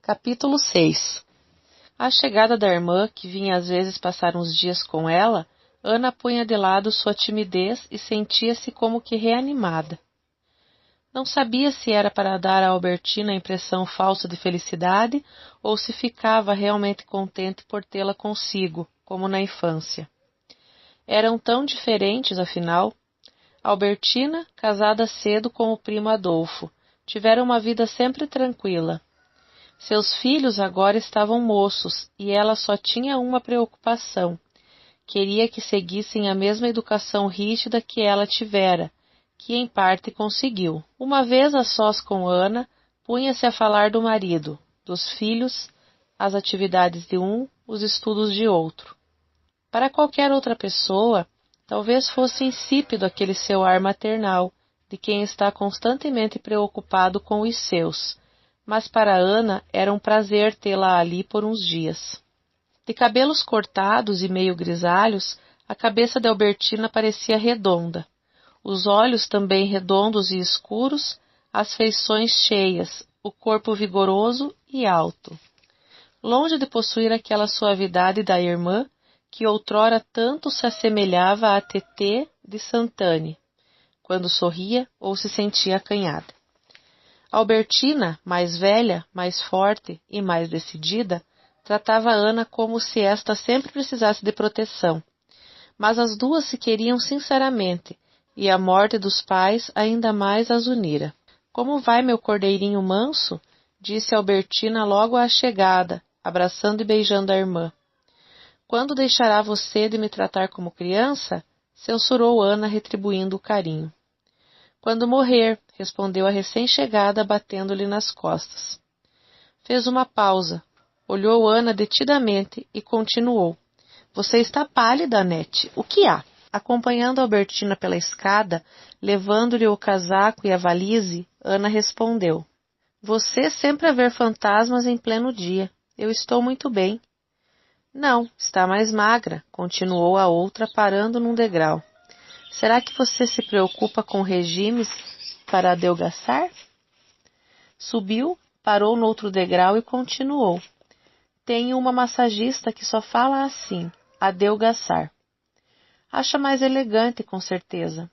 Capítulo 6. À chegada da irmã, que vinha às vezes passar uns dias com ela, Ana punha de lado sua timidez e sentia-se como que reanimada. Não sabia se era para dar a Albertina a impressão falsa de felicidade ou se ficava realmente contente por tê-la consigo, como na infância. Eram tão diferentes, afinal. Albertina, casada cedo com o primo Adolfo, tivera uma vida sempre tranquila. Seus filhos agora estavam moços e ela só tinha uma preocupação. Queria que seguissem a mesma educação rígida que ela tivera, que em parte conseguiu. Uma vez a sós com Ana, punha-se a falar do marido, dos filhos, as atividades de um, os estudos de outro. Para qualquer outra pessoa, talvez fosse insípido aquele seu ar maternal, de quem está constantemente preocupado com os seus, mas para Ana era um prazer tê-la ali por uns dias. De cabelos cortados e meio grisalhos, a cabeça de Albertina parecia redonda, os olhos também redondos e escuros, as feições cheias, o corpo vigoroso e alto. Longe de possuir aquela suavidade da irmã, que outrora tanto se assemelhava à Tetê de Santane, quando sorria ou se sentia acanhada. Albertina, mais velha, mais forte e mais decidida, tratava Ana como se esta sempre precisasse de proteção. Mas as duas se queriam sinceramente, e a morte dos pais ainda mais as unira. "Como vai, meu cordeirinho manso?" disse Albertina logo à chegada, abraçando e beijando a irmã. "Quando deixará você de me tratar como criança?" censurou Ana, retribuindo o carinho. "Quando morrer", respondeu a recém-chegada, batendo-lhe nas costas. Fez uma pausa, olhou Ana detidamente e continuou. "Você está pálida, Anete. O que há?" Acompanhando Albertina pela escada, levando-lhe o casaco e a valise, Ana respondeu. "Você sempre a ver fantasmas em pleno dia. Eu estou muito bem." "Não, está mais magra", continuou a outra, parando num degrau. "Será que você se preocupa com regimes para adelgaçar?" Subiu, parou no outro degrau e continuou. "Tenho uma massagista que só fala assim, adelgaçar. Acha mais elegante, com certeza."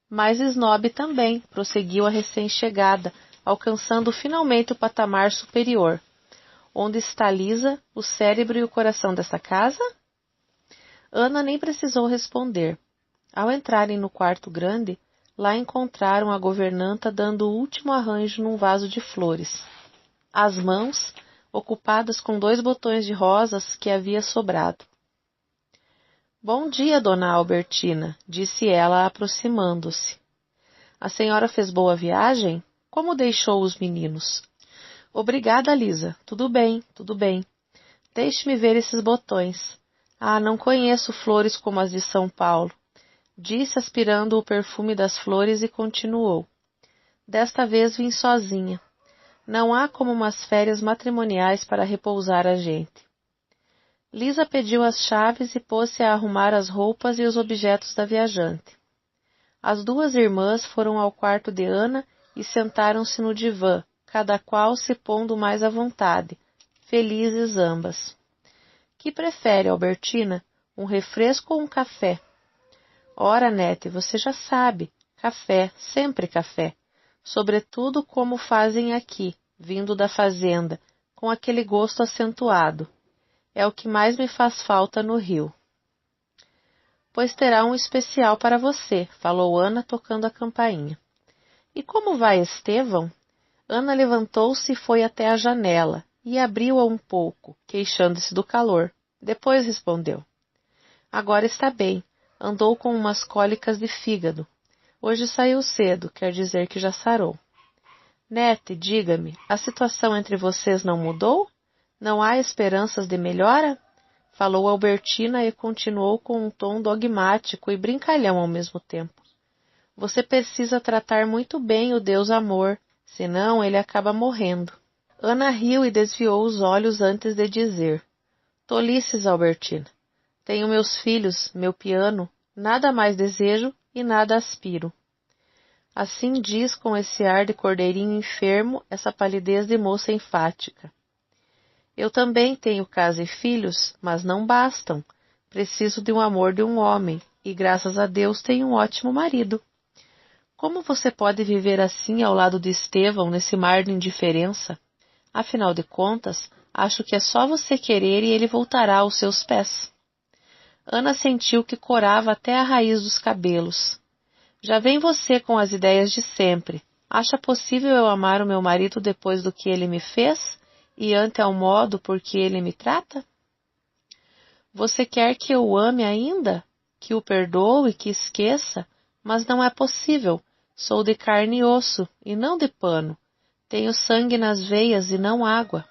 "Mais snob também", prosseguiu a recém-chegada, alcançando finalmente o patamar superior. "Onde está Lisa, o cérebro e o coração desta casa?" Ana nem precisou responder. Ao entrarem no quarto grande, lá encontraram a governanta dando o último arranjo num vaso de flores. As mãos ocupadas com 2 botões de rosas que havia sobrado. "Bom dia, dona Albertina", disse ela, aproximando-se. "A senhora fez boa viagem? Como deixou os meninos?" "Obrigada, Lisa. Tudo bem, tudo bem. Deixe-me ver esses botões. Ah, não conheço flores como as de São Paulo", disse aspirando o perfume das flores e continuou. "Desta vez vim sozinha. Não há como umas férias matrimoniais para repousar a gente." Lisa pediu as chaves e pôs-se a arrumar as roupas e os objetos da viajante. As 2 irmãs foram ao quarto de Ana e sentaram-se no divã, cada qual se pondo mais à vontade, felizes ambas. "Que prefere, Albertina, um refresco ou um café?" "Ora, Nete, você já sabe, café, sempre café. Sobretudo como fazem aqui, vindo da fazenda, com aquele gosto acentuado. É o que mais me faz falta no Rio." "Pois terá um especial para você", falou Ana, tocando a campainha. "E como vai Estevão?" Ana levantou-se e foi até a janela, e abriu-a um pouco, queixando-se do calor. Depois respondeu. "Agora está bem. Andou com umas cólicas de fígado. Hoje saiu cedo, quer dizer que já sarou." "Nete, diga-me, a situação entre vocês não mudou? Não há esperanças de melhora?" Falou Albertina e continuou com um tom dogmático e brincalhão ao mesmo tempo. "Você precisa tratar muito bem o Deus Amor, senão ele acaba morrendo." Ana riu e desviou os olhos antes de dizer. "Tolices, Albertina. Tenho meus filhos, meu piano, nada mais desejo e nada aspiro." Assim diz com esse ar de cordeirinho enfermo essa palidez de moça enfática. Eu também tenho casa e filhos, mas não bastam. Preciso de um amor de um homem, e graças a Deus tenho um ótimo marido. Como você pode viver assim ao lado de Estevão nesse mar de indiferença? Afinal de contas, acho que é só você querer e ele voltará aos seus pés. Ana sentiu que corava até a raiz dos cabelos. Já vem você com as ideias de sempre. Acha possível eu amar o meu marido depois do que ele me fez e ante ao modo por que ele me trata? Você quer que eu o ame ainda? Que o perdoe, que esqueça? Mas não é possível. Sou de carne e osso, e não de pano. Tenho sangue nas veias e não água.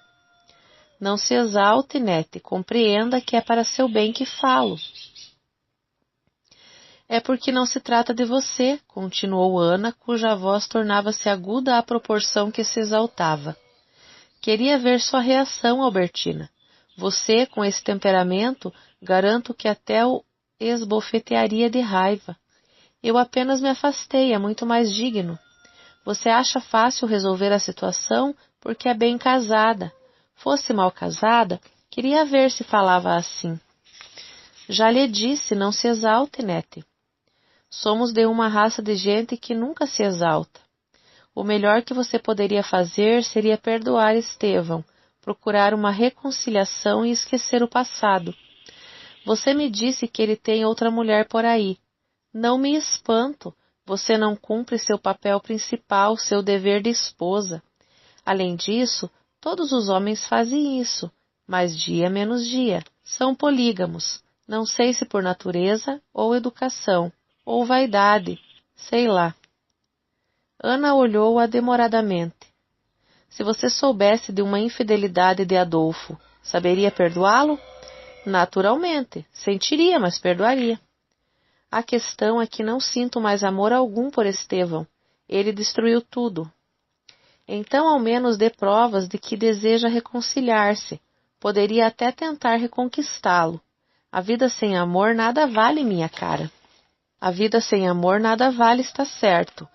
Não se exalte, Nete, compreenda que é para seu bem que falo. É porque não se trata de você, continuou Ana, cuja voz tornava-se aguda à proporção que se exaltava. Queria ver sua reação, Albertina. Você, com esse temperamento, garanto que até o esbofetearia de raiva. Eu apenas me afastei, é muito mais digno. Você acha fácil resolver a situação porque é bem casada. Fosse mal casada, queria ver se falava assim. Já lhe disse, não se exalte, Nete. Somos de uma raça de gente que nunca se exalta. O melhor que você poderia fazer seria perdoar Estevão, procurar uma reconciliação e esquecer o passado. Você me disse que ele tem outra mulher por aí. Não me espanto. Você não cumpre seu papel principal, seu dever de esposa. Além disso, todos os homens fazem isso, mas dia menos dia. São polígamos. Não sei se por natureza ou educação, ou vaidade, sei lá. Ana olhou-a demoradamente. Se você soubesse de uma infidelidade de Adolfo, saberia perdoá-lo? Naturalmente, sentiria, mas perdoaria. A questão é que não sinto mais amor algum por Estevão. Ele destruiu tudo. Então, ao menos dê provas de que deseja reconciliar-se. Poderia até tentar reconquistá-lo. A vida sem amor nada vale, minha cara. A vida sem amor nada vale, está certo.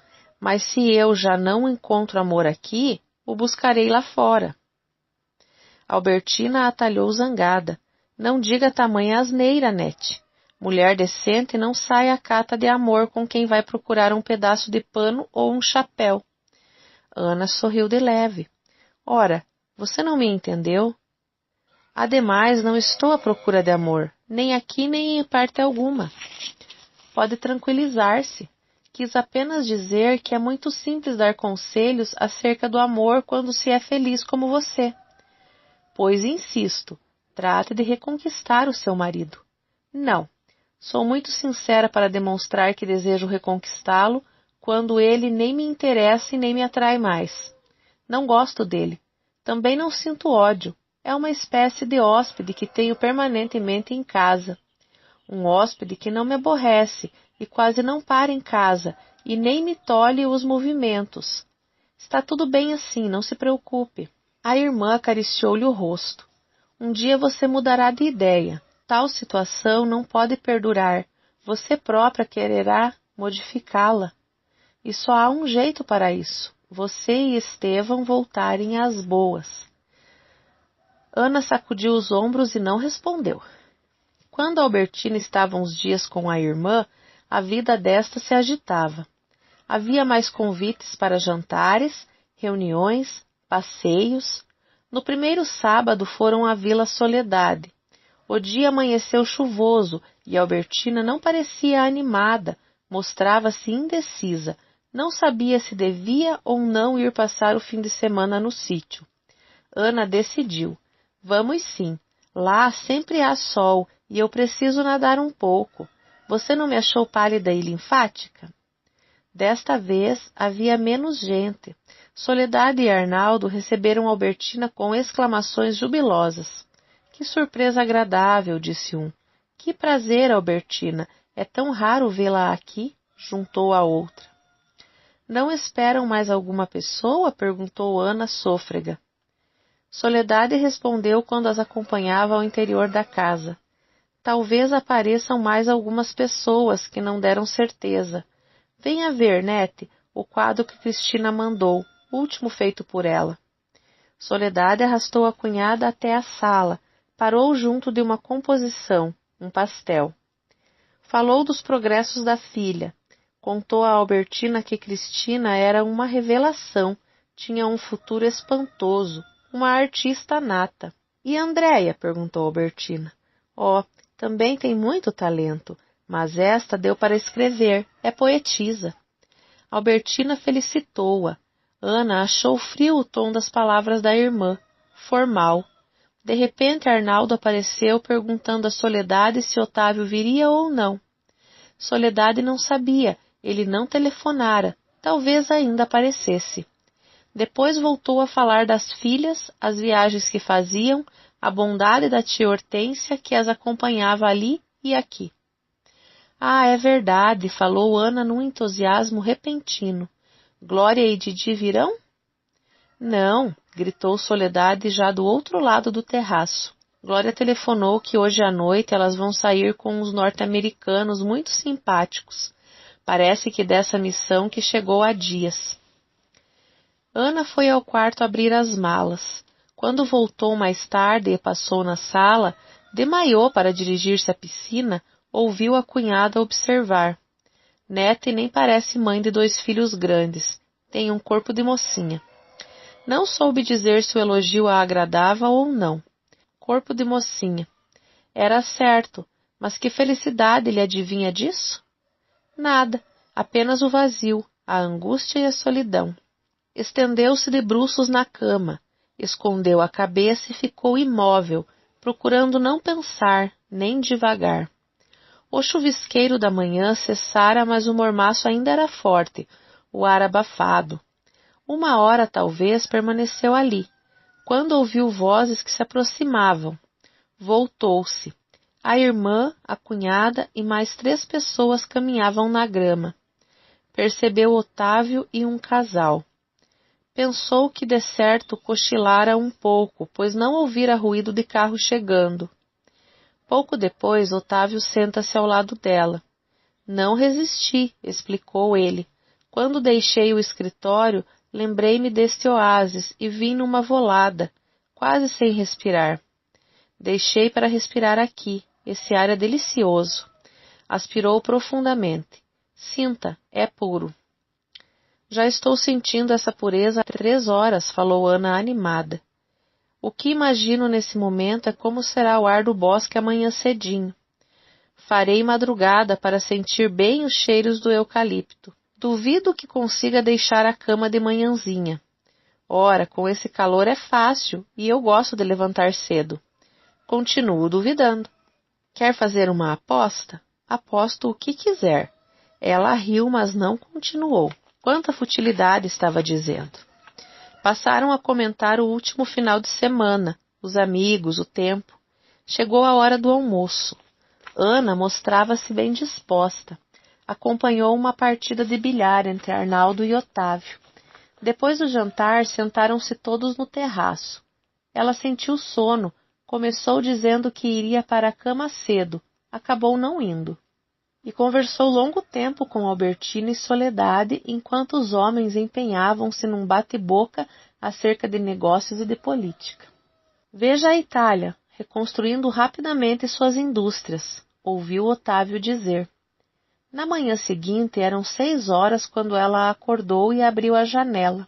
Mas se eu já não encontro amor aqui, o buscarei lá fora. Albertina atalhou zangada. Não diga tamanha asneira, Nete. Mulher decente não sai à cata de amor com quem vai procurar um pedaço de pano ou um chapéu. Ana sorriu de leve. Ora, você não me entendeu? Ademais, não estou à procura de amor, nem aqui nem em parte alguma. Pode tranquilizar-se. Quis apenas dizer que é muito simples dar conselhos acerca do amor quando se é feliz como você. Pois insisto, trate de reconquistar o seu marido. Não, sou muito sincera para demonstrar que desejo reconquistá-lo quando ele nem me interessa e nem me atrai mais. Não gosto dele. Também não sinto ódio. É uma espécie de hóspede que tenho permanentemente em casa. Um hóspede que não me aborrece e quase não para em casa e nem me tolhe os movimentos. Está tudo bem assim, não se preocupe. A irmã acariciou-lhe o rosto. Um dia você mudará de ideia. Tal situação não pode perdurar. Você própria quererá modificá-la. E só há um jeito para isso. Você e Estevão voltarem às boas. Ana sacudiu os ombros e não respondeu. Quando Albertina estava uns dias com a irmã, a vida desta se agitava. Havia mais convites para jantares, reuniões, passeios. No primeiro sábado foram à Vila Soledade. O dia amanheceu chuvoso e Albertina não parecia animada, mostrava-se indecisa, não sabia se devia ou não ir passar o fim de semana no sítio. Ana decidiu. Vamos sim. Lá sempre há sol e eu preciso nadar um pouco. Você não me achou pálida e linfática? Desta vez havia menos gente. Soledade e Arnaldo receberam Albertina com exclamações jubilosas. Que surpresa agradável, disse um. Que prazer, Albertina. É tão raro vê-la aqui, juntou a outra. Não esperam mais alguma pessoa? Perguntou Ana sôfrega. Soledade respondeu quando as acompanhava ao interior da casa. Talvez apareçam mais algumas pessoas que não deram certeza. Venha ver, Nete, o quadro que Cristina mandou, último feito por ela. Soledade arrastou a cunhada até a sala, parou junto de uma composição, um pastel. Falou dos progressos da filha. Contou a Albertina que Cristina era uma revelação, tinha um futuro espantoso, uma artista nata. E Andréia? Perguntou Albertina. Oh, também tem muito talento, mas esta deu para escrever, é poetisa. Albertina felicitou-a. Ana achou frio o tom das palavras da irmã, formal. De repente Arnaldo apareceu perguntando a Soledade se Otávio viria ou não. Soledade não sabia, ele não telefonara, talvez ainda aparecesse. Depois voltou a falar das filhas, as viagens que faziam, a bondade da tia Hortência que as acompanhava ali e aqui. Ah, é verdade, falou Ana num entusiasmo repentino. Glória e Didi virão? Não, gritou Soledade já do outro lado do terraço. Glória telefonou que hoje à noite elas vão sair com uns norte-americanos muito simpáticos. Parece que dessa missão que chegou há dias. Ana foi ao quarto abrir as malas. Quando voltou mais tarde e passou na sala, desmaiou para dirigir-se à piscina, ouviu a cunhada observar. Neta e nem parece mãe de 2 filhos grandes. Tem um corpo de mocinha. Não soube dizer se o elogio a agradava ou não. Corpo de mocinha. Era certo, mas que felicidade lhe adivinha disso? Nada, apenas o vazio, a angústia e a solidão. Estendeu-se de bruços na cama, escondeu a cabeça e ficou imóvel, procurando não pensar, nem devagar. O chuvisqueiro da manhã cessara, mas o mormaço ainda era forte, o ar abafado. 1 hora, talvez, permaneceu ali, quando ouviu vozes que se aproximavam. Voltou-se. A irmã, a cunhada e mais 3 pessoas caminhavam na grama. Percebeu Otávio e um casal. Pensou que de certo cochilara um pouco, pois não ouvira ruído de carro chegando. Pouco depois, Otávio senta-se ao lado dela. Não resisti, explicou ele. Quando deixei o escritório, lembrei-me deste oásis e vim numa volada, quase sem respirar. Deixei para respirar aqui, esse ar é delicioso. Aspirou profundamente. Sinta, é puro. Já estou sentindo essa pureza há 3 horas, falou Ana animada. O que imagino nesse momento é como será o ar do bosque amanhã cedinho. Farei madrugada para sentir bem os cheiros do eucalipto. Duvido que consiga deixar a cama de manhãzinha. Ora, com esse calor é fácil e eu gosto de levantar cedo. Continuo duvidando. Quer fazer uma aposta? Aposto o que quiser. Ela riu, mas não continuou. Quanta futilidade, estava dizendo. Passaram a comentar o último final de semana, os amigos, o tempo. Chegou a hora do almoço. Ana mostrava-se bem disposta. Acompanhou uma partida de bilhar entre Arnaldo e Otávio. Depois do jantar, sentaram-se todos no terraço. Ela sentiu sono, começou dizendo que iria para a cama cedo, acabou não indo. E conversou longo tempo com Albertina e Soledade, enquanto os homens empenhavam-se num bate-boca acerca de negócios e de política. Veja a Itália, reconstruindo rapidamente suas indústrias, ouviu Otávio dizer. Na manhã seguinte eram 6 horas quando ela acordou e abriu a janela.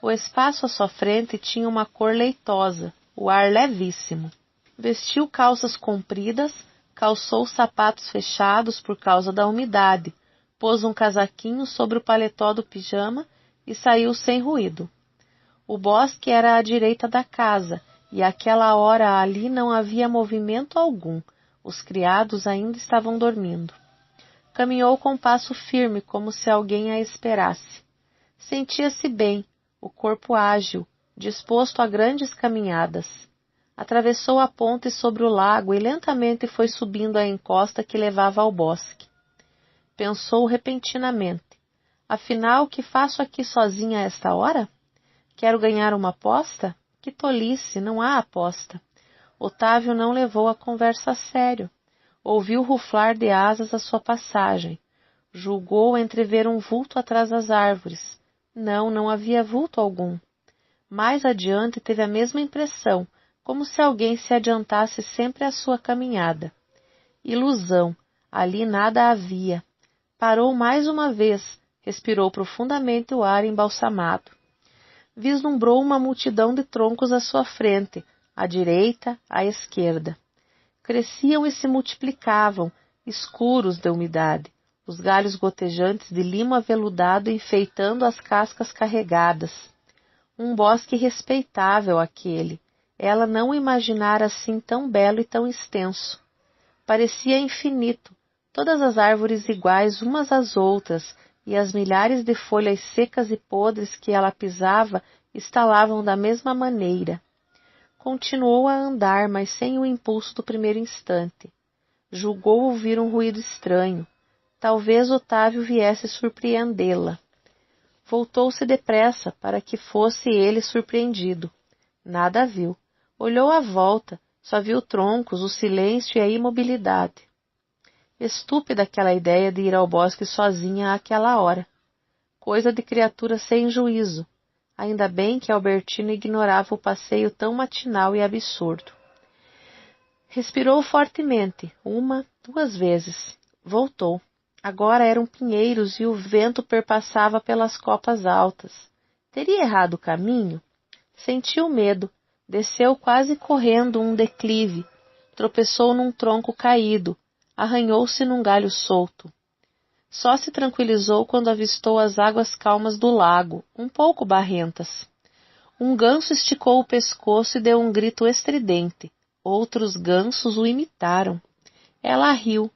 O espaço à sua frente tinha uma cor leitosa, o ar levíssimo. Vestiu calças compridas, calçou sapatos fechados por causa da umidade, pôs um casaquinho sobre o paletó do pijama e saiu sem ruído. O bosque era à direita da casa, e àquela hora ali não havia movimento algum, os criados ainda estavam dormindo. Caminhou com passo firme, como se alguém a esperasse. Sentia-se bem, o corpo ágil, disposto a grandes caminhadas. Atravessou a ponte sobre o lago e lentamente foi subindo a encosta que levava ao bosque. Pensou repentinamente. Afinal, que faço aqui sozinha a esta hora? Quero ganhar uma aposta? Que tolice, não há aposta. Otávio não levou a conversa a sério. Ouviu ruflar de asas à sua passagem. Julgou entrever um vulto atrás das árvores. Não havia vulto algum. Mais adiante teve a mesma impressão, como se alguém se adiantasse sempre à sua caminhada. Ilusão, ali nada havia. Parou mais uma vez, respirou profundamente o ar embalsamado. Vislumbrou uma multidão de troncos à sua frente, à direita, à esquerda. Cresciam e se multiplicavam, escuros de umidade, os galhos gotejantes de limo aveludado enfeitando as cascas carregadas. Um bosque respeitável aquele. Ela não o imaginara assim tão belo e tão extenso. Parecia infinito, todas as árvores iguais umas às outras, e as milhares de folhas secas e podres que ela pisava estalavam da mesma maneira. Continuou a andar, mas sem o impulso do primeiro instante. Julgou ouvir um ruído estranho. Talvez Otávio viesse surpreendê-la. Voltou-se depressa, para que fosse ele surpreendido. Nada viu. Olhou à volta, só viu troncos, o silêncio e a imobilidade. Estúpida aquela ideia de ir ao bosque sozinha àquela hora. Coisa de criatura sem juízo. Ainda bem que Albertina ignorava o passeio tão matinal e absurdo. Respirou fortemente, 1, 2 vezes. Voltou. Agora eram pinheiros e o vento perpassava pelas copas altas. Teria errado o caminho? Sentiu medo. Desceu quase correndo um declive. Tropeçou num tronco caído. Arranhou-se num galho solto. Só se tranquilizou quando avistou as águas calmas do lago, um pouco barrentas. Um ganso esticou o pescoço e deu um grito estridente. Outros gansos o imitaram. Ela riu.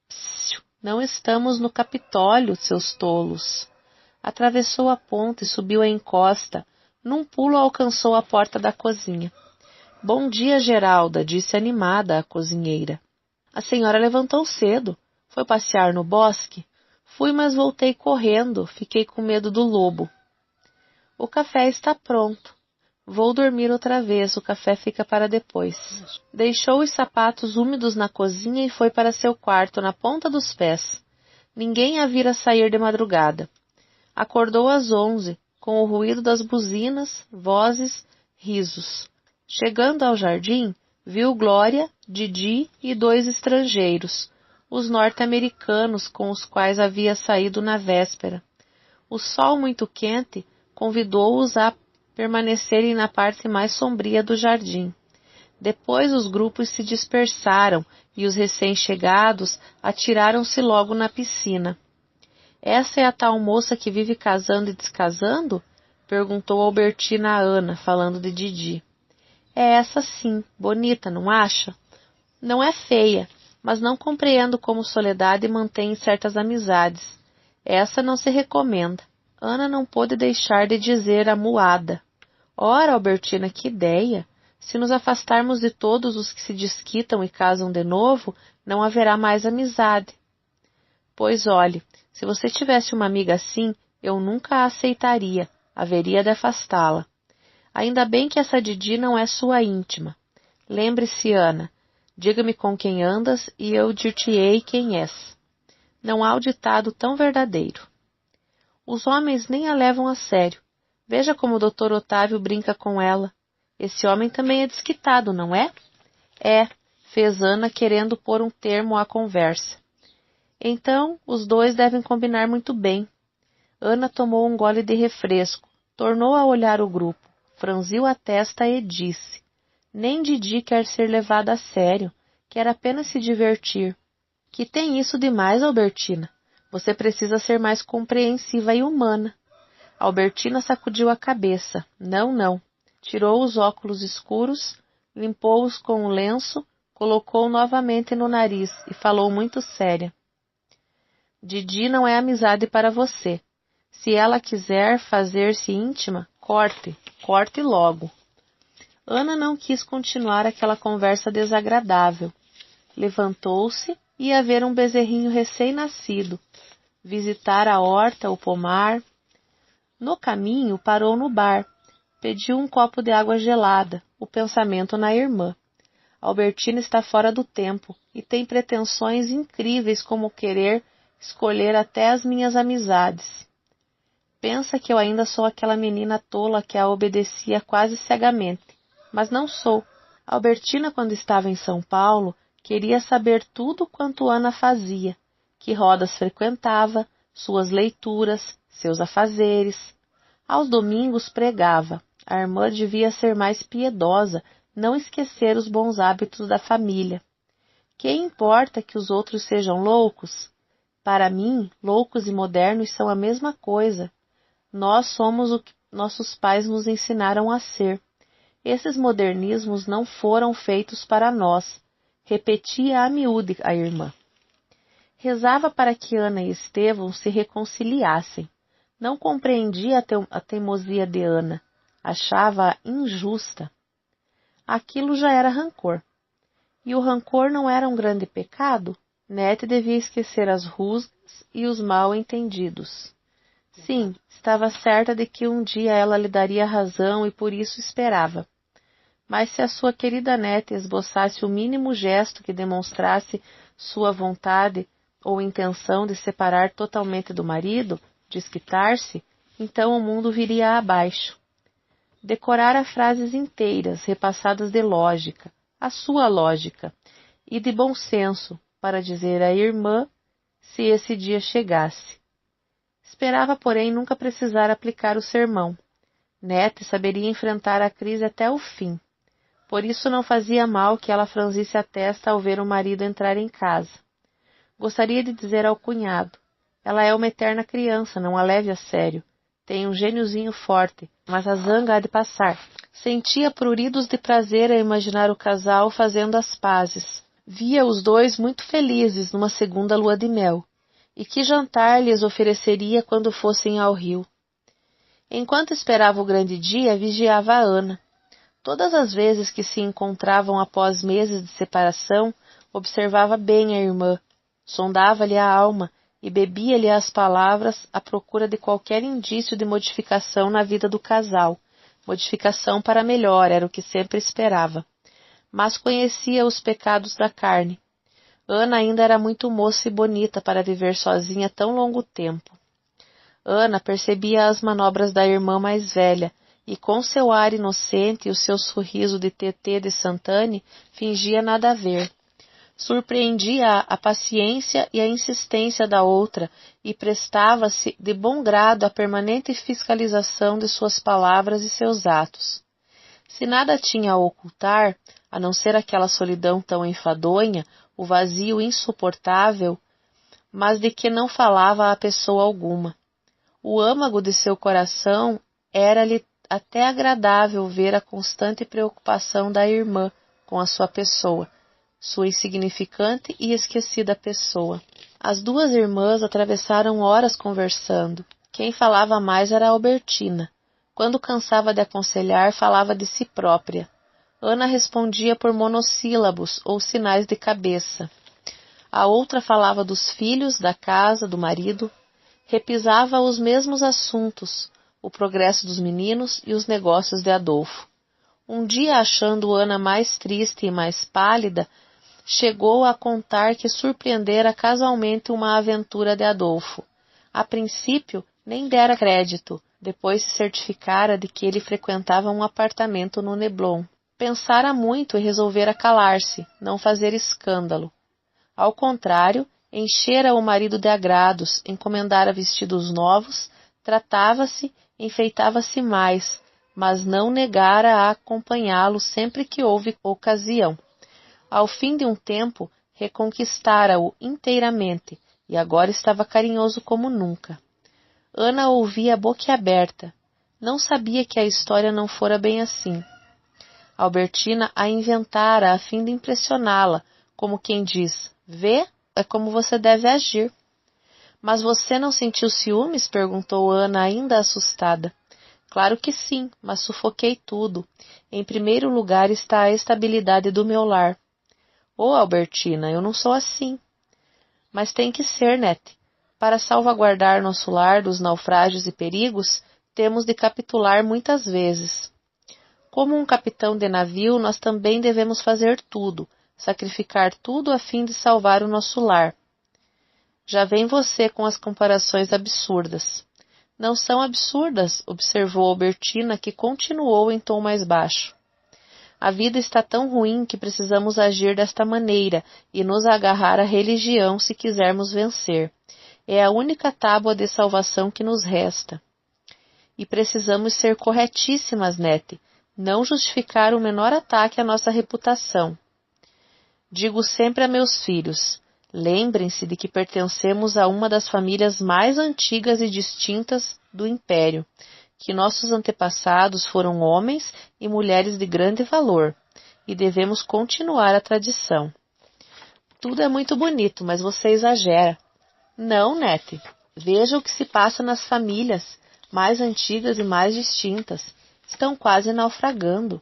Psiu, não estamos no Capitólio, seus tolos. Atravessou a ponte e subiu a encosta. Num pulo alcançou a porta da cozinha. Bom dia, Geralda, disse animada a cozinheira. A senhora levantou cedo. Foi passear no bosque? Fui, mas voltei correndo. Fiquei com medo do lobo. O café está pronto. Vou dormir outra vez. O café fica para depois. Deixou os sapatos úmidos na cozinha e foi para seu quarto, na ponta dos pés. Ninguém a vira sair de madrugada. Acordou às 11, com o ruído das buzinas, vozes, risos. Chegando ao jardim, viu Glória, Didi e 2 estrangeiros, os norte-americanos com os quais havia saído na véspera. O sol muito quente convidou-os a permanecerem na parte mais sombria do jardim. Depois os grupos se dispersaram e os recém-chegados atiraram-se logo na piscina. Essa é a tal moça que vive casando e descasando? Perguntou Albertina a Ana, falando de Didi. É essa sim, bonita, não acha? Não é feia, mas não compreendo como Soledade mantém certas amizades. Essa não se recomenda. Ana não pôde deixar de dizer amuada. Ora, Albertina, que ideia! Se nos afastarmos de todos os que se desquitam e casam de novo, não haverá mais amizade. Pois olhe, se você tivesse uma amiga assim, eu nunca a aceitaria, haveria de afastá-la. Ainda bem que essa Didi não é sua íntima. Lembre-se, Ana, diga-me com quem andas e eu dir-te-ei quem és. Não há o ditado tão verdadeiro. Os homens nem a levam a sério. Veja como o Dr. Otávio brinca com ela. Esse homem também é desquitado, não é? É, fez Ana querendo pôr um termo à conversa. Então, os dois devem combinar muito bem. Ana tomou um gole de refresco, tornou a olhar o grupo, franziu a testa e disse: nem Didi quer ser levada a sério, quer apenas se divertir. Que tem isso de mais, Albertina? Você precisa ser mais compreensiva e humana. Albertina sacudiu a cabeça. Não, não. Tirou os óculos escuros, limpou-os com um lenço, colocou novamente no nariz e falou muito séria. Didi não é amizade para você. Se ela quiser fazer-se íntima, corte logo. Ana não quis continuar aquela conversa desagradável. Levantou-se e ia ver um bezerrinho recém-nascido, visitar a horta, o pomar. No caminho parou no bar, pediu um copo de água gelada, o pensamento na irmã. Albertina está fora do tempo e tem pretensões incríveis como querer escolher até as minhas amizades. Pensa que eu ainda sou aquela menina tola que a obedecia quase cegamente. Mas não sou. Albertina, quando estava em São Paulo, queria saber tudo quanto Ana fazia, que rodas frequentava, suas leituras, seus afazeres. Aos domingos pregava. A irmã devia ser mais piedosa, não esquecer os bons hábitos da família. Que importa que os outros sejam loucos? Para mim, loucos e modernos são a mesma coisa. Nós somos o que nossos pais nos ensinaram a ser. Esses modernismos não foram feitos para nós, repetia a miúde a irmã. Rezava para que Ana e Estevão se reconciliassem. Não compreendia a teimosia de Ana. Achava-a injusta. Aquilo já era rancor. E o rancor não era um grande pecado? Nete devia esquecer as rusgas e os mal-entendidos. Sim, estava certa de que um dia ela lhe daria razão e por isso esperava. Mas se a sua querida neta esboçasse o mínimo gesto que demonstrasse sua vontade ou intenção de separar totalmente do marido, desquitar-se, então o mundo viria abaixo. Decorara frases inteiras, repassadas de lógica, a sua lógica, e de bom senso, para dizer à irmã se esse dia chegasse. Esperava, porém, nunca precisar aplicar o sermão. Nete saberia enfrentar a crise até o fim. Por isso não fazia mal que ela franzisse a testa ao ver o marido entrar em casa. Gostaria de dizer ao cunhado: ela é uma eterna criança, não a leve a sério. Tem um gêniozinho forte, mas a zanga há de passar. Sentia pruridos de prazer a imaginar o casal fazendo as pazes. Via os dois muito felizes numa segunda lua de mel. E que jantar lhes ofereceria quando fossem ao rio? Enquanto esperava o grande dia, vigiava a Ana. Todas as vezes que se encontravam após meses de separação, observava bem a irmã, sondava-lhe a alma e bebia-lhe as palavras à procura de qualquer indício de modificação na vida do casal. Modificação para melhor era o que sempre esperava. Mas conhecia os pecados da carne. Ana ainda era muito moça e bonita para viver sozinha tão longo tempo. Ana percebia as manobras da irmã mais velha, e com seu ar inocente e o seu sorriso de Tetê de Santane, fingia nada a ver. Surpreendia a paciência e a insistência da outra, e prestava-se de bom grado à permanente fiscalização de suas palavras e seus atos. Se nada tinha a ocultar, a não ser aquela solidão tão enfadonha, o vazio insuportável, mas de que não falava a pessoa alguma. O âmago de seu coração era-lhe até agradável ver a constante preocupação da irmã com a sua pessoa, sua insignificante e esquecida pessoa. As duas irmãs atravessaram horas conversando. Quem falava mais era Albertina. Quando cansava de aconselhar, falava de si própria. Ana respondia por monossílabos ou sinais de cabeça. A outra falava dos filhos, da casa, do marido. Repisava os mesmos assuntos, o progresso dos meninos e os negócios de Adolfo. Um dia, achando Ana mais triste e mais pálida, chegou a contar que surpreendera casualmente uma aventura de Adolfo. A princípio, nem dera crédito, depois se certificara de que ele frequentava um apartamento no Neblon. Pensara muito e resolvera calar-se, não fazer escândalo. Ao contrário, enchera o marido de agrados, encomendara vestidos novos, tratava-se, enfeitava-se mais, mas não negara a acompanhá-lo sempre que houve ocasião. Ao fim de um tempo, reconquistara-o inteiramente, e agora estava carinhoso como nunca. Ana ouvia boquiaberta. Não sabia que a história não fora bem assim. Albertina a inventara a fim de impressioná-la, como quem diz: vê, é como você deve agir. Mas você não sentiu ciúmes? Perguntou Ana, ainda assustada. Claro que sim, mas sufoquei tudo. Em primeiro lugar está a estabilidade do meu lar. Oh, Albertina, eu não sou assim. Mas tem que ser, Nete. Para salvaguardar nosso lar dos naufrágios e perigos, temos de capitular muitas vezes. Como um capitão de navio, nós também devemos fazer tudo, sacrificar tudo a fim de salvar o nosso lar. Já vem você com as comparações absurdas. Não são absurdas, observou Albertina, que continuou em tom mais baixo. A vida está tão ruim que precisamos agir desta maneira e nos agarrar à religião se quisermos vencer. É a única tábua de salvação que nos resta. E precisamos ser corretíssimas, Nete, não justificar o menor ataque à nossa reputação. Digo sempre a meus filhos, lembrem-se de que pertencemos a uma das famílias mais antigas e distintas do Império, que nossos antepassados foram homens e mulheres de grande valor, e devemos continuar a tradição. Tudo é muito bonito, mas você exagera. Não, Nete, veja o que se passa nas famílias mais antigas e mais distintas. Estão quase naufragando.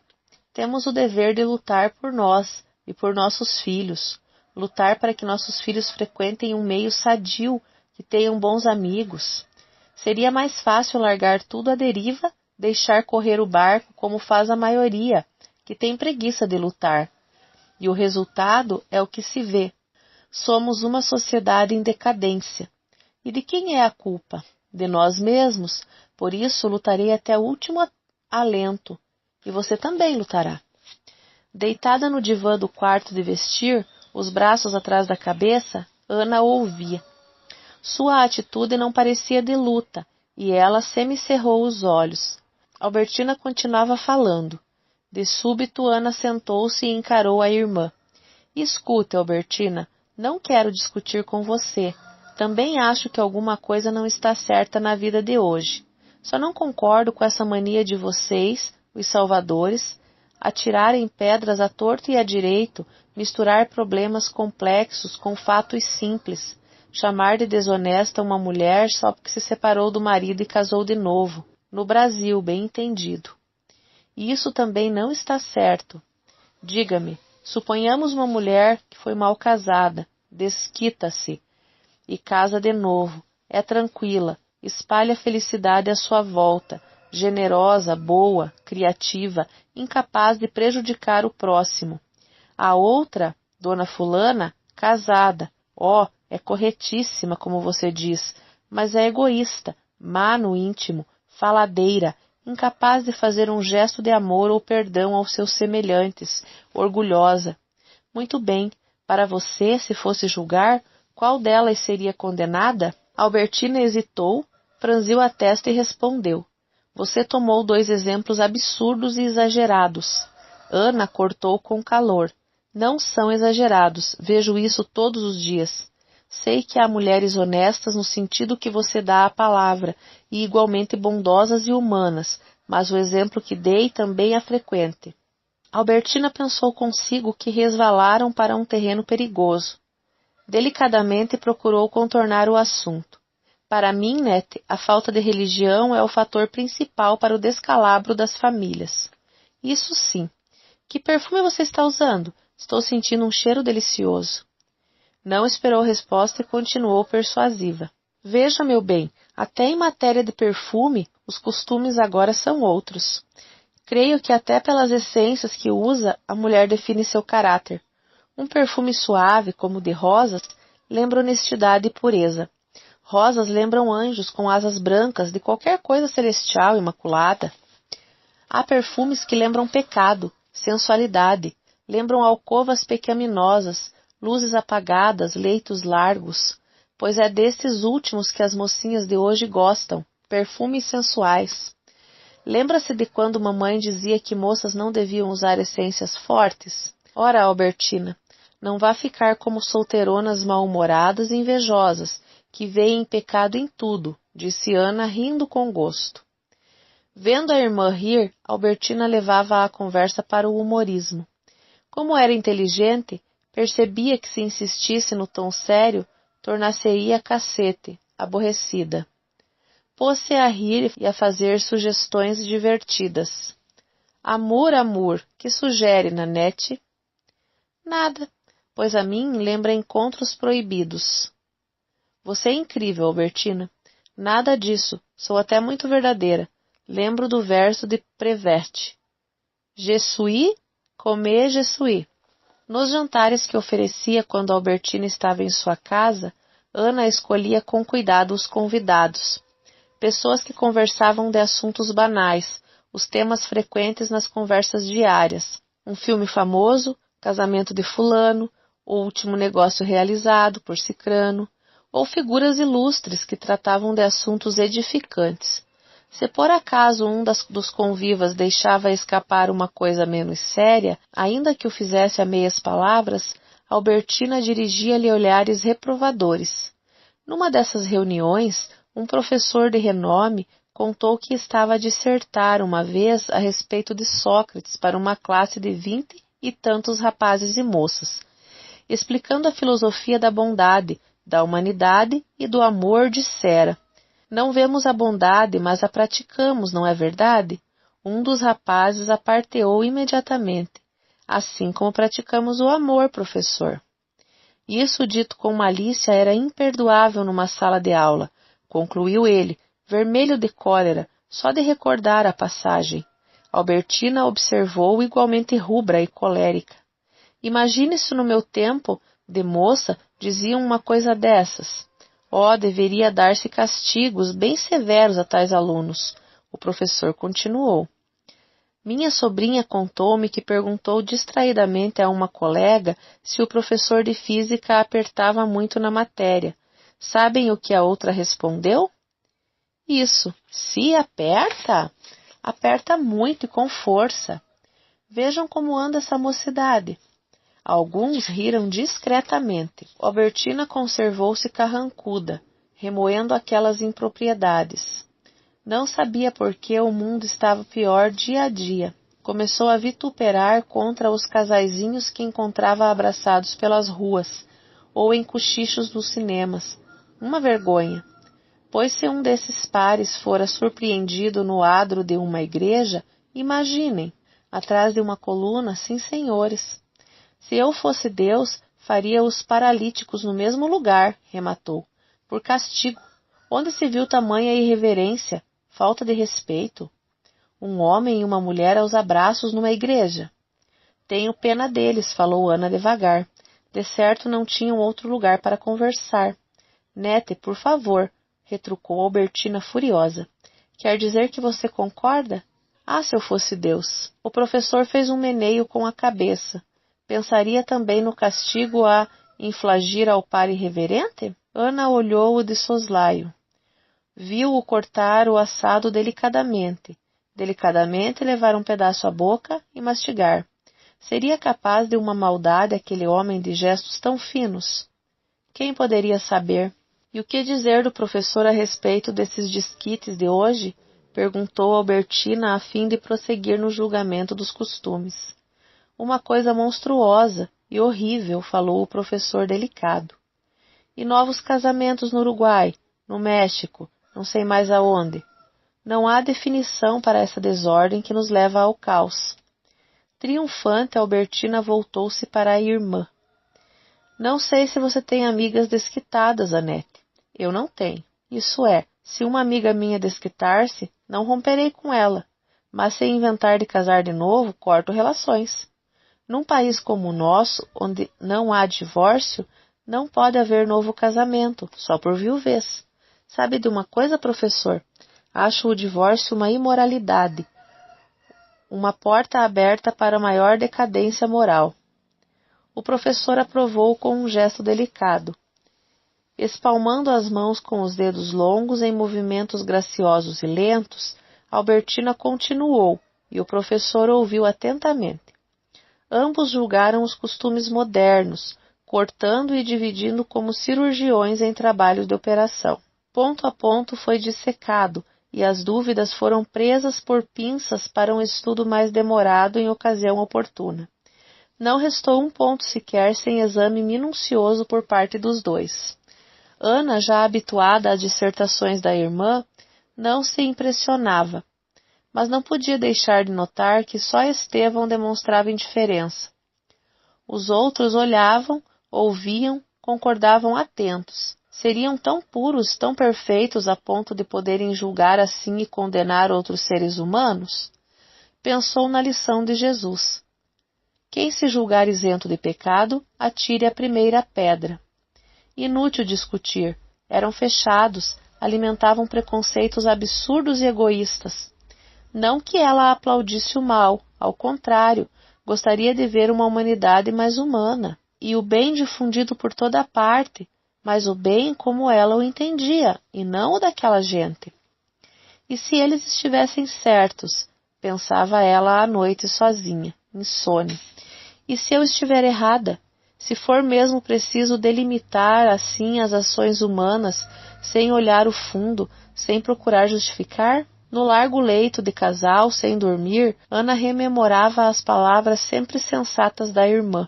Temos o dever de lutar por nós e por nossos filhos, lutar para que nossos filhos frequentem um meio sadio, que tenham bons amigos. Seria mais fácil largar tudo à deriva, deixar correr o barco como faz a maioria, que tem preguiça de lutar. E o resultado é o que se vê. Somos uma sociedade em decadência. E de quem é a culpa? De nós mesmos. Por isso lutarei até o último alento. E você também lutará. Deitada no divã do quarto de vestir, os braços atrás da cabeça, Ana ouvia. Sua atitude não parecia de luta, e ela semicerrou os olhos. Albertina continuava falando. De súbito, Ana sentou-se e encarou a irmã. Escute, Albertina, não quero discutir com você. Também acho que alguma coisa não está certa na vida de hoje. Só não concordo com essa mania de vocês, os salvadores, atirarem pedras à torto e à direito, misturar problemas complexos com fatos simples, chamar de desonesta uma mulher só porque se separou do marido e casou de novo, no Brasil, bem entendido. E isso também não está certo. Diga-me, suponhamos uma mulher que foi mal casada, desquita-se e casa de novo, é tranquila, espalha felicidade à sua volta, generosa, boa, criativa, incapaz de prejudicar o próximo. A outra, Dona Fulana, casada, é corretíssima, como você diz, mas é egoísta, má no íntimo, faladeira, incapaz de fazer um gesto de amor ou perdão aos seus semelhantes, orgulhosa. Muito bem, para você, se fosse julgar, qual delas seria condenada? Albertina hesitou, franziu a testa e respondeu. Você tomou 2 exemplos absurdos e exagerados. Ana cortou com calor. Não são exagerados, vejo isso todos os dias. Sei que há mulheres honestas no sentido que você dá à palavra, e igualmente bondosas e humanas, mas o exemplo que dei também é frequente. Albertina pensou consigo que resvalaram para um terreno perigoso. Delicadamente procurou contornar o assunto. Para mim, Nete, a falta de religião é o fator principal para o descalabro das famílias. Isso sim. Que perfume você está usando? Estou sentindo um cheiro delicioso. Não esperou resposta e continuou persuasiva. Veja, meu bem, até em matéria de perfume, os costumes agora são outros. Creio que até pelas essências que usa, a mulher define seu caráter. Um perfume suave, como o de rosas, lembra honestidade e pureza. Rosas lembram anjos com asas brancas de qualquer coisa celestial imaculada. Há perfumes que lembram pecado, sensualidade, lembram alcovas pecaminosas, luzes apagadas, leitos largos, pois é destes últimos que as mocinhas de hoje gostam, perfumes sensuais. Lembra-se de quando mamãe dizia que moças não deviam usar essências fortes? Ora, Albertina, não vá ficar como solteironas mal-humoradas e invejosas, que veem pecado em tudo, disse Ana, rindo com gosto. Vendo a irmã rir, Albertina levava a conversa para o humorismo. Como era inteligente, percebia que se insistisse no tom sério, tornar-se-ia cacete, aborrecida. Pôs-se a rir e a fazer sugestões divertidas. Amor, que sugere, Nanete? Nada, pois a mim lembra encontros proibidos. Você é incrível, Albertina. Nada disso, sou até muito verdadeira. Lembro do verso de Prévert. Je suis comme je suis. Nos jantares que oferecia quando Albertina estava em sua casa, Ana escolhia com cuidado os convidados. pessoas que conversavam de assuntos banais, os temas frequentes nas conversas diárias. Um filme famoso, casamento de fulano, o último negócio realizado por cicrano, ou figuras ilustres que tratavam de assuntos edificantes. Se por acaso dos convivas deixava escapar uma coisa menos séria, ainda que o fizesse a meias palavras, Albertina dirigia-lhe olhares reprovadores. Numa dessas reuniões, um professor de renome contou que estava a dissertar uma vez a respeito de Sócrates para uma classe de 20 e tantos rapazes e moças, explicando a filosofia da bondade, da humanidade e do amor, dissera: não vemos a bondade, mas a praticamos, não é verdade? Um dos rapazes aparteou imediatamente. Assim como praticamos o amor, professor. Isso dito com malícia era imperdoável numa sala de aula, concluiu ele, vermelho de cólera, só de recordar a passagem. Albertina observou igualmente rubra e colérica. Imagine-se no meu tempo, de moça, diziam uma coisa dessas. Oh, deveria dar-se castigos bem severos a tais alunos. O professor continuou. Minha sobrinha contou-me que perguntou distraidamente a uma colega se o professor de física apertava muito na matéria. Sabem o que a outra respondeu? Isso. Se aperta? Aperta muito e com força. Vejam como anda essa mocidade. Alguns riram discretamente. Albertina conservou-se carrancuda, remoendo aquelas impropriedades. Não sabia por que o mundo estava pior dia a dia. Começou a vituperar contra os casaizinhos que encontrava abraçados pelas ruas, ou em cochichos dos cinemas. Uma vergonha. Pois se um desses pares fora surpreendido no adro de uma igreja, imaginem, atrás de uma coluna, sim senhores. Se eu fosse Deus, faria os paralíticos no mesmo lugar, rematou, por castigo. Onde se viu tamanha irreverência, falta de respeito? Um homem e uma mulher aos abraços numa igreja. Tenho pena deles, falou Ana devagar. De certo não tinham outro lugar para conversar. Nete, por favor, retrucou Albertina furiosa. Quer dizer que você concorda? Ah, se eu fosse Deus. O professor fez um meneio com a cabeça. Pensaria também no castigo a infligir ao par irreverente? Ana olhou-o de soslaio. Viu-o cortar o assado delicadamente. Delicadamente levar um pedaço à boca e mastigar. Seria capaz de uma maldade aquele homem de gestos tão finos? Quem poderia saber? E o que dizer do professor a respeito desses desquites de hoje? Perguntou Albertina a fim de prosseguir no julgamento dos costumes. Uma coisa monstruosa e horrível, falou o professor delicado. E novos casamentos no Uruguai, no México, não sei mais aonde. Não há definição para essa desordem que nos leva ao caos. Triunfante, Albertina voltou-se para a irmã. Não sei se você tem amigas desquitadas, Anete. Eu não tenho. Isso é, se uma amiga minha desquitar-se, não romperei com ela. Mas se inventar de casar de novo, corto relações. Num país como o nosso, onde não há divórcio, não pode haver novo casamento, só por viuvez. Sabe de uma coisa, professor? Acho o divórcio uma imoralidade, uma porta aberta para maior decadência moral. O professor aprovou com um gesto delicado. Espalmando as mãos com os dedos longos em movimentos graciosos e lentos, Albertina continuou, e o professor ouviu atentamente. Ambos julgaram os costumes modernos, cortando e dividindo como cirurgiões em trabalhos de operação. Ponto a ponto foi dissecado, e as dúvidas foram presas por pinças para um estudo mais demorado em ocasião oportuna. Não restou um ponto sequer sem exame minucioso por parte dos dois. Ana, já habituada às dissertações da irmã, não se impressionava, mas não podia deixar de notar que só Estevão demonstrava indiferença. Os outros olhavam, ouviam, concordavam atentos. Seriam tão puros, tão perfeitos a ponto de poderem julgar assim e condenar outros seres humanos? Pensou na lição de Jesus. Quem se julgar isento de pecado, atire a primeira pedra. Inútil discutir. Eram fechados, alimentavam preconceitos absurdos e egoístas. Não que ela aplaudisse o mal, ao contrário, gostaria de ver uma humanidade mais humana, e o bem difundido por toda parte, mas o bem como ela o entendia, e não o daquela gente. E se eles estivessem certos, pensava ela à noite sozinha, insone. E se eu estiver errada? Se for mesmo preciso delimitar assim as ações humanas, sem olhar o fundo, sem procurar justificar? No largo leito de casal, sem dormir, Ana rememorava as palavras sempre sensatas da irmã.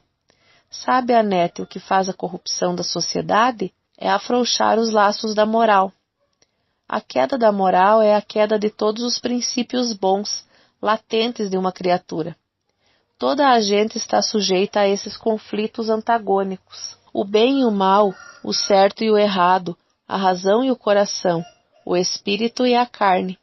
Sabe, Anete, o que faz a corrupção da sociedade? É afrouxar os laços da moral. A queda da moral é a queda de todos os princípios bons, latentes de uma criatura. Toda a gente está sujeita a esses conflitos antagônicos. O bem e o mal, o certo e o errado, a razão e o coração, o espírito e a carne.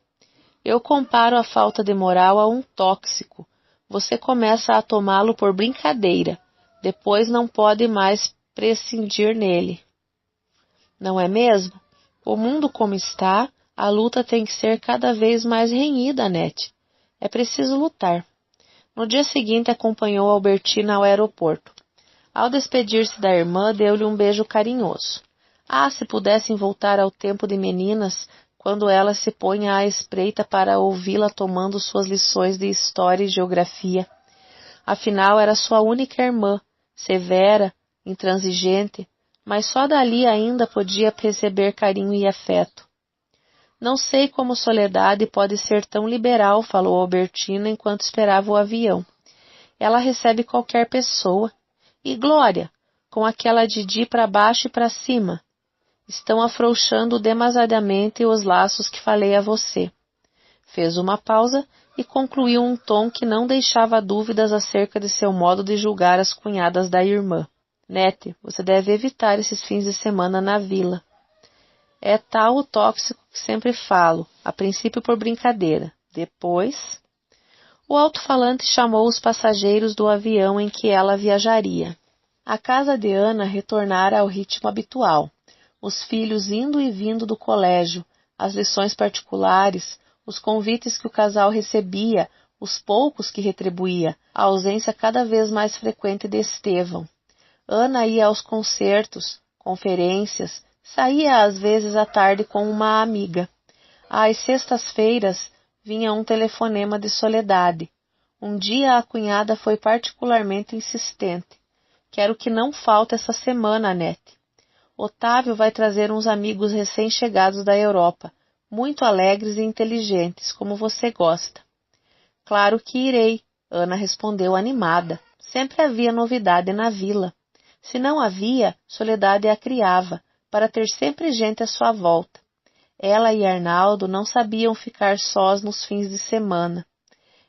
Eu comparo a falta de moral a um tóxico. Você começa a tomá-lo por brincadeira, depois não pode mais prescindir nele. Não é mesmo? O mundo como está, a luta tem que ser cada vez mais renhida, Anete. É preciso lutar. No dia seguinte acompanhou Albertina ao aeroporto. Ao despedir-se da irmã, deu-lhe um beijo carinhoso. Ah, se pudessem voltar ao tempo de meninas, quando ela se punha à espreita para ouvi-la tomando suas lições de história e geografia. Afinal, era sua única irmã, severa, intransigente, mas só dali ainda podia receber carinho e afeto. Não sei como Soledade pode ser tão liberal, falou Albertina enquanto esperava o avião. Ela recebe qualquer pessoa. E Glória, com aquela Didi para baixo e para cima. Estão afrouxando demasiadamente os laços que falei a você. Fez uma pausa e concluiu um tom que não deixava dúvidas acerca de seu modo de julgar as cunhadas da irmã. Nete, você deve evitar esses fins de semana na vila. É tal o tóxico que sempre falo, a princípio por brincadeira. Depois... O alto-falante chamou os passageiros do avião em que ela viajaria. A casa de Ana retornara ao ritmo habitual. Os filhos indo e vindo do colégio, as lições particulares, os convites que o casal recebia, os poucos que retribuía, a ausência cada vez mais frequente de Estevão. Ana ia aos concertos, conferências, saía às vezes à tarde com uma amiga. Às sextas-feiras vinha um telefonema de Soledade. Um dia a cunhada foi particularmente insistente. Quero que não falte essa semana, Anete. Otávio vai trazer uns amigos recém-chegados da Europa, muito alegres e inteligentes, como você gosta. Claro que irei, Ana respondeu animada. Sempre havia novidade na vila. Se não havia, Soledade a criava, para ter sempre gente à sua volta. Ela e Arnaldo não sabiam ficar sós nos fins de semana.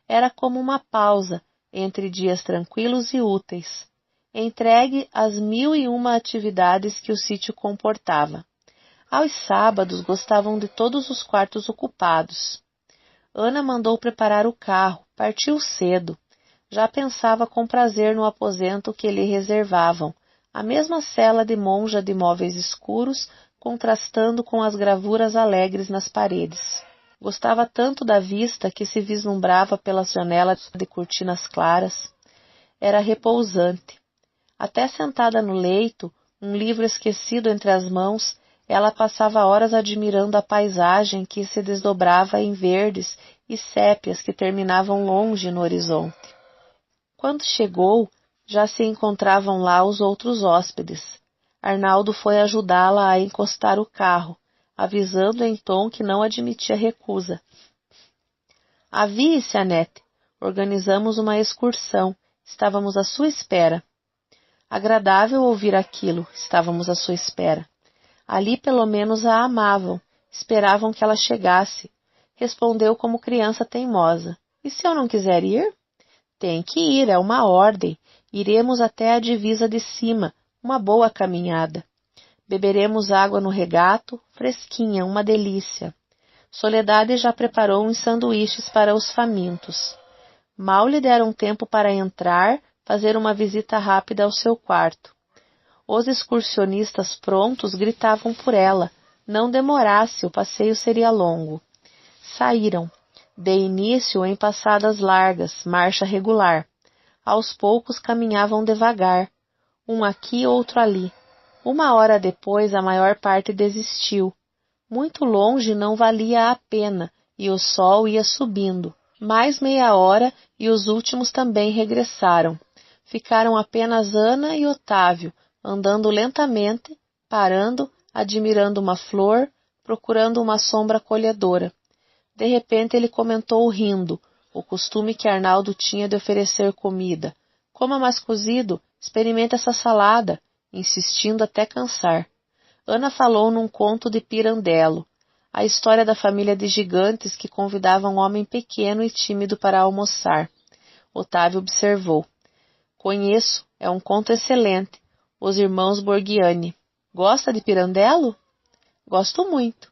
Era como uma pausa entre dias tranquilos e úteis, entregue às 1001 atividades que o sítio comportava. Aos sábados gostavam de todos os quartos ocupados. Ana mandou preparar o carro, partiu cedo. Já pensava com prazer no aposento que lhe reservavam, a mesma cela de monja de móveis escuros, contrastando com as gravuras alegres nas paredes. Gostava tanto da vista que se vislumbrava pelas janelas de cortinas claras. Era repousante. Até sentada no leito, um livro esquecido entre as mãos, ela passava horas admirando a paisagem que se desdobrava em verdes e sépias que terminavam longe no horizonte. Quando chegou, já se encontravam lá os outros hóspedes. Arnaldo foi ajudá-la a encostar o carro, avisando em tom que não admitia recusa. Avie-se, Anete. Organizamos uma excursão. Estávamos à sua espera. Agradável ouvir aquilo. Estávamos à sua espera. Ali pelo menos a amavam. Esperavam que ela chegasse. Respondeu como criança teimosa. E se eu não quiser ir? Tem que ir, é uma ordem. Iremos até a divisa de cima. Uma boa caminhada. Beberemos água no regato, fresquinha, uma delícia. Soledade já preparou uns sanduíches para os famintos. Mal lhe deram tempo para entrar, fazer uma visita rápida ao seu quarto. Os excursionistas prontos gritavam por ela. Não demorasse, o passeio seria longo. Saíram. Dei início em passadas largas, marcha regular. Aos poucos caminhavam devagar, um aqui, outro ali. 1 hora depois, a maior parte desistiu. Muito longe não valia a pena, e o sol ia subindo. Mais meia hora e os últimos também regressaram. Ficaram apenas Ana e Otávio, andando lentamente, parando, admirando uma flor, procurando uma sombra acolhedora. De repente ele comentou rindo, o costume que Arnaldo tinha de oferecer comida. Coma mais cozido, experimente essa salada, insistindo até cansar. Ana falou num conto de Pirandello, a história da família de gigantes que convidava um homem pequeno e tímido para almoçar. Otávio observou. Conheço, é um conto excelente. Os irmãos Borghiani. Gosta de Pirandello? Gosto muito,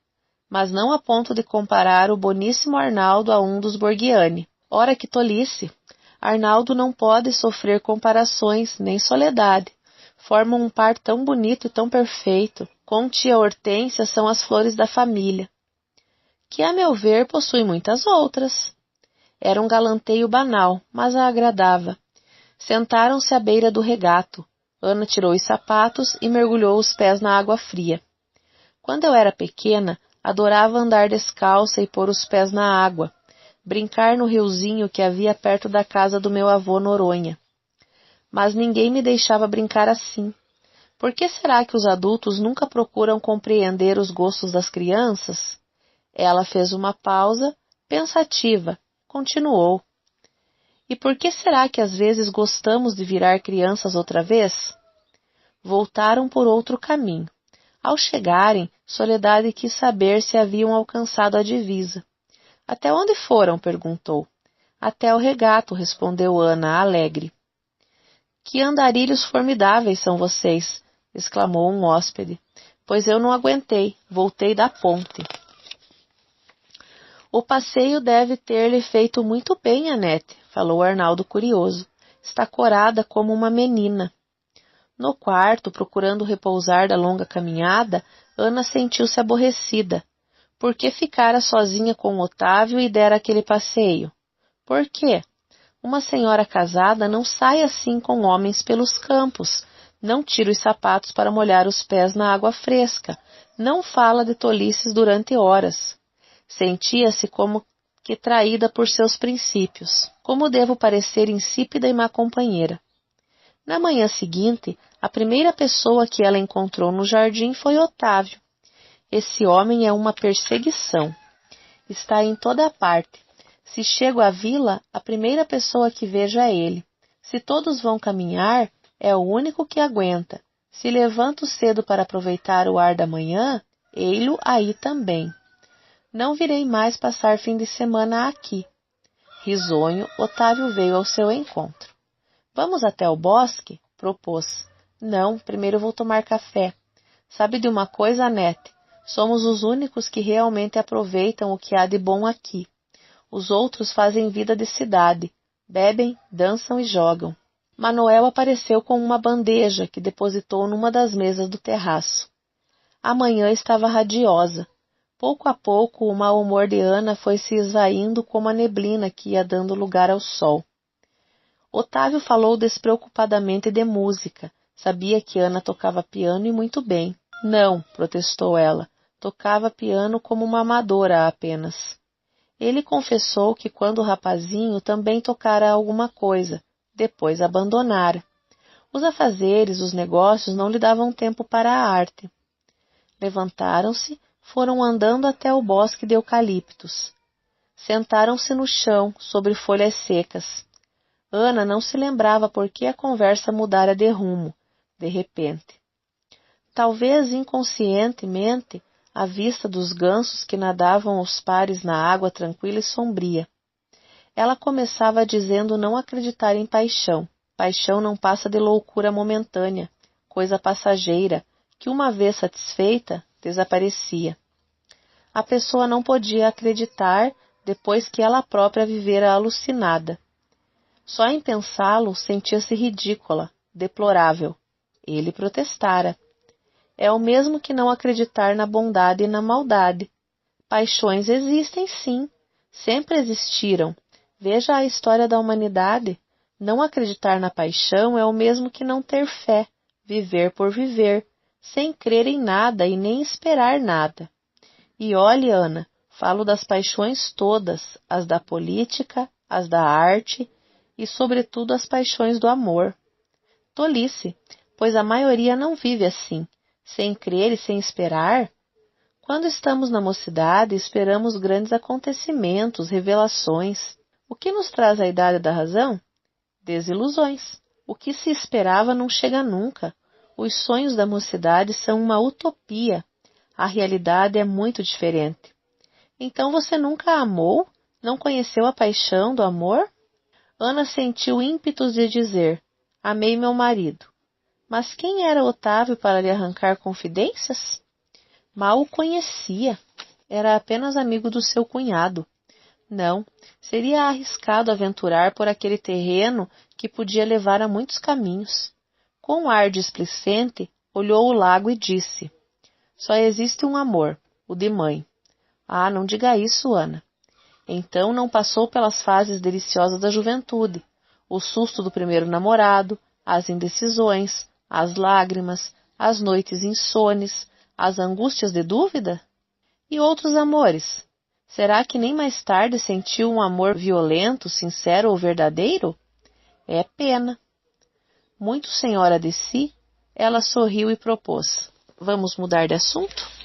mas não a ponto de comparar o boníssimo Arnaldo a um dos Borghiani. Ora, que tolice! Arnaldo não pode sofrer comparações, nem soledade. Formam um par tão bonito e tão perfeito. Com tia Hortência são as flores da família, que, a meu ver, possui muitas outras. Era um galanteio banal, mas a agradava. Sentaram-se à beira do regato. Ana tirou os sapatos e mergulhou os pés na água fria. Quando eu era pequena, adorava andar descalça e pôr os pés na água, brincar no riozinho que havia perto da casa do meu avô Noronha. Mas ninguém me deixava brincar assim. Por que será que os adultos nunca procuram compreender os gostos das crianças? Ela fez uma pausa, pensativa, continuou. E por que será que às vezes gostamos de virar crianças outra vez? Voltaram por outro caminho. Ao chegarem, Soledade quis saber se haviam alcançado a divisa. Até onde foram? Perguntou. Até o regato, respondeu Ana, alegre. Que andarilhos formidáveis são vocês! Exclamou um hóspede. Pois eu não aguentei, voltei da ponte. O passeio deve ter-lhe feito muito bem, Anete, falou Arnaldo curioso. Está corada como uma menina. No quarto, procurando repousar da longa caminhada, Ana sentiu-se aborrecida. Por que ficara sozinha com Otávio e dera aquele passeio? Por quê? Uma senhora casada não sai assim com homens pelos campos, não tira os sapatos para molhar os pés na água fresca, não fala de tolices durante horas. Sentia-se como que traída por seus princípios. Como devo parecer insípida e má companheira? Na manhã seguinte, a primeira pessoa que ela encontrou no jardim foi Otávio. Esse homem é uma perseguição. Está em toda a parte. Se chego à vila, a primeira pessoa que vejo é ele. Se todos vão caminhar, é o único que aguenta. Se levanto cedo para aproveitar o ar da manhã, ei-lo aí também. Não virei mais passar fim de semana aqui. Risonho, Otávio veio ao seu encontro. Vamos até o bosque? Propôs. Não, primeiro vou tomar café. Sabe de uma coisa, Anete? Somos os únicos que realmente aproveitam o que há de bom aqui. Os outros fazem vida de cidade, bebem, dançam e jogam. Manoel apareceu com uma bandeja que depositou numa das mesas do terraço. A manhã estava radiosa. Pouco a pouco o mau humor de Ana foi se esvaindo como a neblina que ia dando lugar ao sol. Otávio falou despreocupadamente de música. Sabia que Ana tocava piano e muito bem. Não, protestou ela. Tocava piano como uma amadora apenas. Ele confessou que quando rapazinho também tocara alguma coisa, depois abandonara. Os afazeres, os negócios não lhe davam tempo para a arte. Levantaram-se, foram andando até o bosque de eucaliptos. Sentaram-se no chão, sobre folhas secas. Ana não se lembrava por que a conversa mudara de rumo, de repente. Talvez inconscientemente, à vista dos gansos que nadavam aos pares na água tranquila e sombria. Ela começava dizendo não acreditar em paixão. Paixão não passa de loucura momentânea, coisa passageira, que uma vez satisfeita, desaparecia. A pessoa não podia acreditar depois que ela própria vivera alucinada. Só em pensá-lo sentia-se ridícula, deplorável. Ele protestara. É o mesmo que não acreditar na bondade e na maldade. Paixões existem, sim. Sempre existiram. Veja a história da humanidade. Não acreditar na paixão é o mesmo que não ter fé, viver por viver, sem crer em nada e nem esperar nada. E olhe, Ana, falo das paixões todas, as da política, as da arte e, sobretudo, as paixões do amor. Tolice, pois a maioria não vive assim, sem crer e sem esperar. Quando estamos na mocidade, esperamos grandes acontecimentos, revelações. O que nos traz a idade da razão? Desilusões. O que se esperava não chega nunca. Os sonhos da mocidade são uma utopia. A realidade é muito diferente. Então você nunca amou? Não conheceu a paixão do amor? Ana sentiu ímpetos de dizer: amei meu marido. Mas quem era Otávio para lhe arrancar confidências? Mal o conhecia. Era apenas amigo do seu cunhado. Não, seria arriscado aventurar por aquele terreno que podia levar a muitos caminhos. Com um ar displicente, olhou o lago e disse: só existe um amor, o de mãe. Ah, não diga isso, Ana. Então não passou pelas fases deliciosas da juventude, o susto do primeiro namorado, as indecisões, as lágrimas, as noites insones, as angústias de dúvida? E outros amores? Será que nem mais tarde sentiu um amor violento, sincero ou verdadeiro? É pena. Muito senhora de si, ela sorriu e propôs: vamos mudar de assunto?